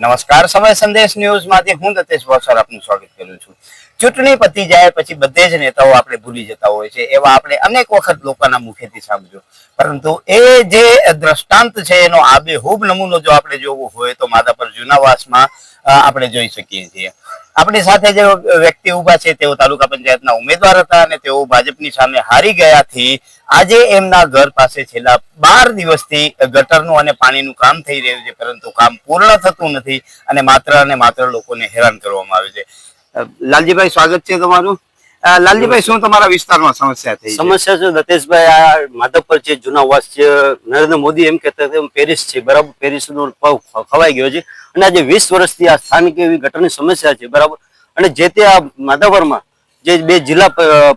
નમસ્કાર, સમય સંદેશ ન્યૂઝમાંથી હું દતેશ વોસર આપનું સ્વાગત કરું છું। ચૂંટણી પતી જાય પછી બધે જ નેતાઓ આપણે ભૂલી જતા હોય છે, એવા આપણે અનેક વખત લોકોના મુખેથી સાંભળ્યું, પરંતુ એ જે દ્રષ્ટાંત છે એનો આબેહૂબ નમૂનો જો આપણે જોવો હોય તો માધાપર જૂનાવાસમાં આપણે જોઈ શકીએ છીએ। આપણી સાથે જે વ્યક્તિ ઉભા છે તેઓ તાલુકા પંચાયતના ઉમેદવાર હતા અને તેઓ ભાજપની સામે હારી ગયાથી આજે એમના ઘર પાસે છેલ્લા 12 દિવસથી ગટરનું અને પાણીનું કામ થઈ રહ્યું છે, પરંતુ કામ પૂર્ણ થતું નથી અને માત્ર લોકોને હેરાન કરવામાં આવે છે। લાલજીભાઈ, સ્વાગત છે તમારું। લાલજીભાઈ, શું તમારા વિસ્તારમાં સમસ્યા થઈ? સમસ્યા છે દતેશભાઈ, આ માધવપર છે, જૂનાવાસ છે, નરેન્દ્ર મોદી એમ કહેતા હતા પેરિસ છે, બરાબર, પેરિસનો પગ ખવાઈ ગયો છે અને આજે 20 વર્ષથી આ સ્થાનિક એવી ગટરની સમસ્યા છે, બરાબર। અને જે તે આ માધાપરમાં જે 2 જિલ્લા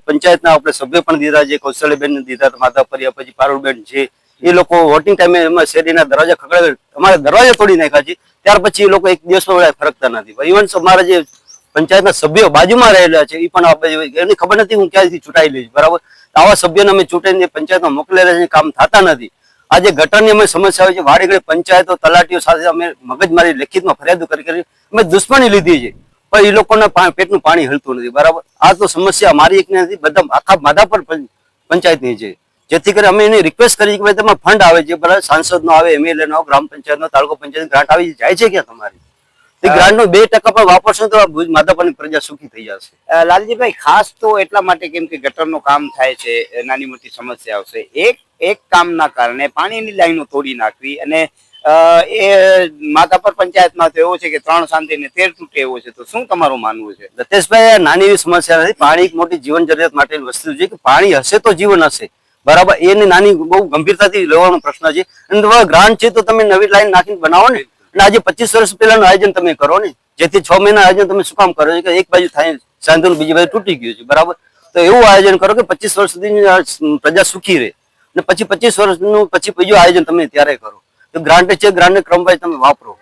પંચાયતના આપણે સભ્ય પણ દીધા છે, કૌશલ્યબેન દીધા માધાપર, પછી પારુલબેન છે, એ લોકો વોટિંગ ટાઈમે એમાં શેરીના દરવાજા ખખડાવે, અમારે દરવાજા તોડી નાખ્યા છે, ત્યાર પછી એ લોકો એક દિવસમાં ફરકતા નથી। ઇવન અમારા જે પંચાયતના સભ્યો બાજુમાં રહેલા છે એ પણ એની ખબર નથી હું ક્યાંથી ચૂંટાઈ લઈશ, બરાબર। આવા સભ્યોને અમે ચૂંટાઈને પંચાયતમાં મોકલેલા છે, કામ થતા નથી। આજે ગટરની અમે સમસ્યા હોય છે, વાડીગળે પંચાયતો તલાટીઓ સાથે અમે મગજમારી લેખિતમાં ફરિયાદો કરી અમે દુશ્મની લીધી છે, પણ એ લોકોના પેટનું પાણી હલતું નથી, બરાબર। આ તો સમસ્યા મારી એક નથી, બધા આખા માધાપર પંચાયતની છે, જેથી કરી અમે એની રિક્વેસ્ટ કરી કે ભાઈ તમારે ફંડ આવે છે, બરાબર, સાંસદનો આવે, એમએલએ નો, ગ્રામ પંચાયતનો, તાલુકા પંચાયત ગ્રાન્ટ આવી જાય છે ક્યાં તમારી? એ ગ્રાન્ટ નો 2% પણ વાપરશો તો માધાપરની પ્રજા સુખી થઈ જશે। લાલજીભાઈ, ખાસ તો એટલા માટે કેમ કે ગટરનું કામ થાય છે, નાની મોટી સમસ્યા આવશે, એક કામના કારણે પાણીની લાઈનો તોડી નાખવી અને એ માધાપર પંચાયતમાં તો એવો છે કે 3 શાંતિને 13 તૂટે એવો છે, તો શું તમારું માનવું છે? દતેશભાઈ, નાની એવી સમસ્યા નથી, પાણી એક મોટી જીવન જરૂરિયાત માટેની વસ્તુ છે કે પાણી હશે તો જીવન હશે, બરાબર। એની નાની બહુ ગંભીરતાથી લેવાનો પ્રશ્ન છે અને ગ્રાન્ટ છે તો તમે નવી લાઈન નાખીને બનાવો ને, અને આજે 25 વર્ષ પહેલાનું આયોજન તમે કરો ને, જેથી 6 મહિના આયોજન તમે શું કામ કરો છો કે એક બાજુ થાય સાંધુનું બીજી બાજુ તૂટી ગયું છે, બરાબર। તો એવું આયોજન કરો કે 25 વર્ષ સુધી પ્રજા સુખી રહે અને પછી 25 વર્ષનું પછી બીજું આયોજન તમે ત્યારે કરો, તો ગ્રાન્ટ છે, ગ્રાન્ટ ક્રમવાઇઝ તમે વાપરો।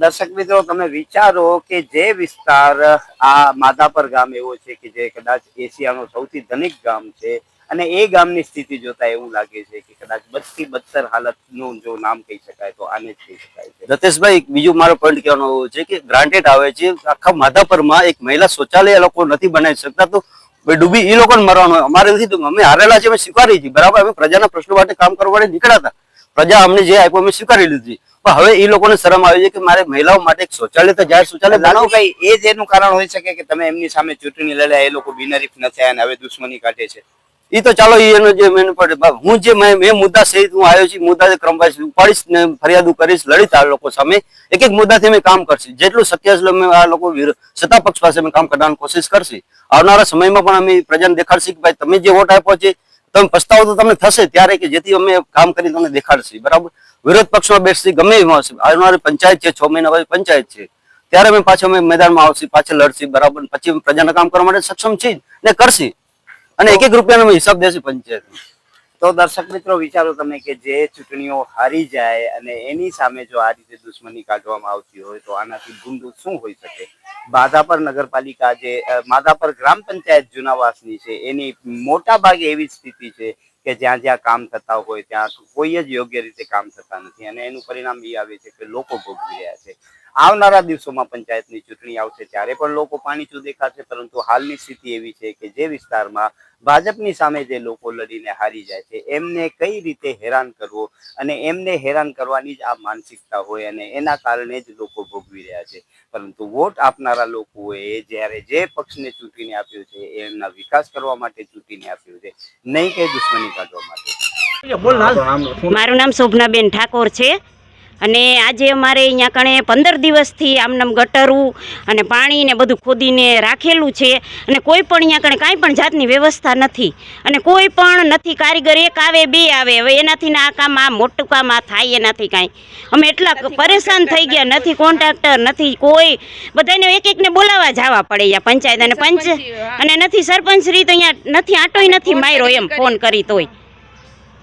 દર્શક મિત્રો, તમે વિચારો કે જે વિસ્તાર આ માધાપર ગામ એવો છે કે જે કદાચ એશિયાનું સૌથી ધનિક ગામ છે અને એ ગામની સ્થિતિ જોતા એવું લાગે છે કે કદાચ બદથી બદતર હાલતનું જો નામ કહી શકાય તો આને જ કહી શકાય છે। દતેશભાઈ, બીજું મારો પોઈન્ટ કહેવાનો છે કે ગ્રાન્ટેડ આવે છે, આખા માધાપરમાં એક મહિલા શૌચાલય લોકો નથી બનાવી શકતા, તો ડૂબી એ લોકોને મરવાનું, અમારે નથી, અમે હારેલા છે, અમે સ્વીકારી છીએ, બરાબર, અમે પ્રજાના પ્રશ્નો માટે કામ કરવા માટે નીકળ્યા હતા, પ્રજા અમને જે આપ્યું અમે સ્વીકારી લીધી, પણ હવે એ લોકોને શરમ આવી છે કે મારે મહિલાઓ માટે એક શૌચાલય તો જાહેર શૌચાલય બનાવો। ભાઈ, એ જ એનું કારણ હોઈ શકે કે તમે એમની સામે ચૂંટણી લડ્યા, એ લોકો બિનહરીફ ન થયા અને હવે દુશ્મની કાઢે છે। એ તો ચાલો એનો જે મેન પડે, હું જે મેં મુદ્દા સહિત હું આવ્યો છું, મુદ્દા ક્રમવાઇઝ ઉપાડીશ ને ફરિયાદો કરીશ, લડીશ આ લોકો સામે, એક મુદ્દાથી અમે કામ કરશે, જેટલું શક્ય છે અમે આ લોકો સત્તા પક્ષ પાસે અમે કામ કરવાની કોશિશ કરશે। આવનારા સમયમાં પણ અમે પ્રજાને દેખાડશે કે ભાઈ તમે જે વોટ આપ્યો છે તમે પસ્તાવો તો તમને થશે ત્યારે, કે જેથી અમે કામ કરી તમને દેખાડશે, બરાબર। વિરોધ પક્ષમાં બેસશે, ગમે એમાં હશે, આવનારી પંચાયત છે, 6 મહિના પછી પંચાયત છે, ત્યારે અમે પાછા અમે મેદાનમાં આવશે, પાછળ લડશે, બરાબર, પછી પ્રજાના કામ કરવા માટે સક્ષમ છે ને કરશે, અને 1-1 રૂપિયાનો હિસાબ દેશે પંચાયત। તો દર્શક મિત્રો, વિચારો તમે કે જે ચૂંટણીઓ હારી જાય અને એની સામે જો આ રીતે દુશ્મની કાઢવામાં આવતી હોય તો આનાથી ભૂંડું શું હોઈ શકે? માધાપર નગરપાલિકા જે માધાપર ગ્રામ પંચાયત જૂનાવાસની છે એની મોટા ભાગે એવી સ્થિતિ છે કે જ્યાં જ્યાં કામ થતા હોય ત્યાં કોઈ જ યોગ્ય રીતે કામ થતા નથી અને એનું પરિણામ એ આવે છે કે લોકો ભોગવી રહ્યા છે। આવનારા દિવસોમાં પંચાયતની ચૂંટણી આવશે ત્યારે પણ લોકો પાણીચું દેખાશે, પરંતુ હાલની સ્થિતિ એવી છે કે જે વિસ્તારમાં ભાજપની સામે જે લોકો લડીને હારી જાય છે એમને કઈ રીતે હેરાન કરવો અને એમને હેરાન કરવાની જ આ માનસિકતા હોય અને એના કારણે જ લોકો ભોગવી રહ્યા છે। પરંતુ વોટ આપનારા લોકોએ જ્યારે જે પક્ષને ચૂંટીને આપ્યું છે એમના વિકાસ કરવા માટે ચૂંટીને આપ્યું છે, નહીં કે દુશ્મની કાઢવા માટે। મારું નામ શોભનાબેન ઠાકોર છે અને આજે અમારે અહીંયા કણે 15 દિવસથી આમનામ ગટરું અને પાણી ને બધું ખોદીને રાખેલું છે અને કોઈ પણ અહીંયા કણે કાંઈ પણ જાતની વ્યવસ્થા નથી અને કોઈ પણ નથી, કારીગર 1 આવે 2 આવે, હવે એનાથી આ કામ આ મોટું કામ આ થાય એનાથી કાંઈ અમે એટલા પરેશાન થઈ ગયા, નથી કોન્ટ્રાક્ટર નથી કોઈ, બધાને એક-એકને બોલાવવા જવા પડે અહીંયા પંચાયત અને નથી સરપંચશ્રી તો અહીંયા નથી, આટોય નથી માર્યો એમ ફોન કરી તોય,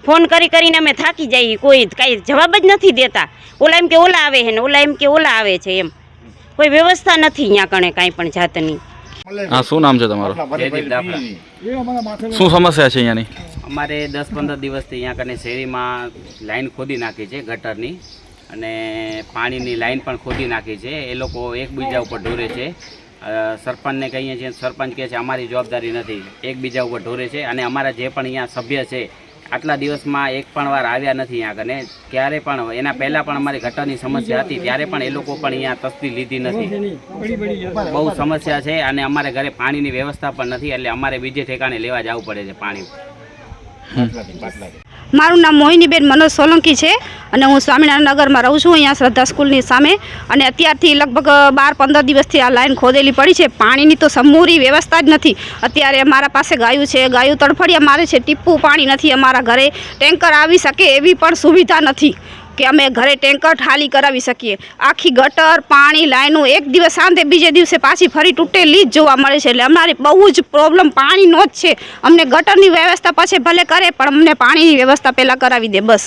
ફોન કરીને અમે થાકી જઈએ, કોઈ કાંઈ જવાબ જ નથી દેતા, ઓલા એમ કે ઓલા આવે છે ને ઓલા એમ કે ઓલા આવે છે, એમ કોઈ વ્યવસ્થા નથી અહીંયા કણે કાંઈ પણ જાતની। હા, શું નામ છે તમારું? શું સમસ્યા છે અહીંયાની? અમારે 10-15 દિવસથી અહીંયા કને શેરીમાં લાઈન ખોદી નાખી છે ગટરની અને પાણીની લાઈન પણ ખોદી નાખી છે. એ લોકો એકબીજા ઉપર ઢોરે છે. સરપંચને કહીએ છીએ, સરપંચ કહે છે અમારી જવાબદારી નથી, એકબીજા ઉપર ઢોરે છે. અને અમારા જે પણ અહીંયા સભ્ય છે આટલા દિવસમાં એક પણ વાર આવ્યા નથી અહીંયા કને. ક્યારે પણ એના પહેલાં પણ અમારી ગટરની સમસ્યા હતી ત્યારે પણ એ લોકો પણ અહીંયા તસ્દી લીધી નથી. બહુ સમસ્યા છે અને અમારે ઘરે પાણીની વ્યવસ્થા પણ નથી, એટલે અમારે બીજે ઠેકાણે લેવા જવું પડે છે પાણી. મારું નામ મોહિનીબેન મનોજ સોલંકી છે અને હું સ્વામિનારાયણ નગરમાં રહું છું, અહીંયા શ્રદ્ધા સ્કૂલની સામે. અને અત્યારથી લગભગ 12-15 દિવસથી આ લાઈન ખોદેલી પડી છે. પાણીની તો સમૂરી વ્યવસ્થા જ નથી. અત્યારે અમારા પાસે ગાયું છે, ગાયું તડફડિયા મારે છે, ટીપું પાણી નથી. અમારા ઘરે ટેન્કર આવી શકે એવી પણ સુવિધા નથી કે અમે ઘરે ટેન્કર ઠાલી કરાવી શકીએ. આખી ગટર પાણી લાઈનો એક દિવસ શાંતિ, બીજે દિવસે પાછી ફરી તૂટેલી જ જોવા મળે છે. એટલે અમારી બહુ જ પ્રોબ્લેમ પાણીનો જ છે. અમને ગટરની વ્યવસ્થા પછી ભલે કરે પણ અમને પાણીની વ્યવસ્થા પહેલાં કરાવી દે બસ.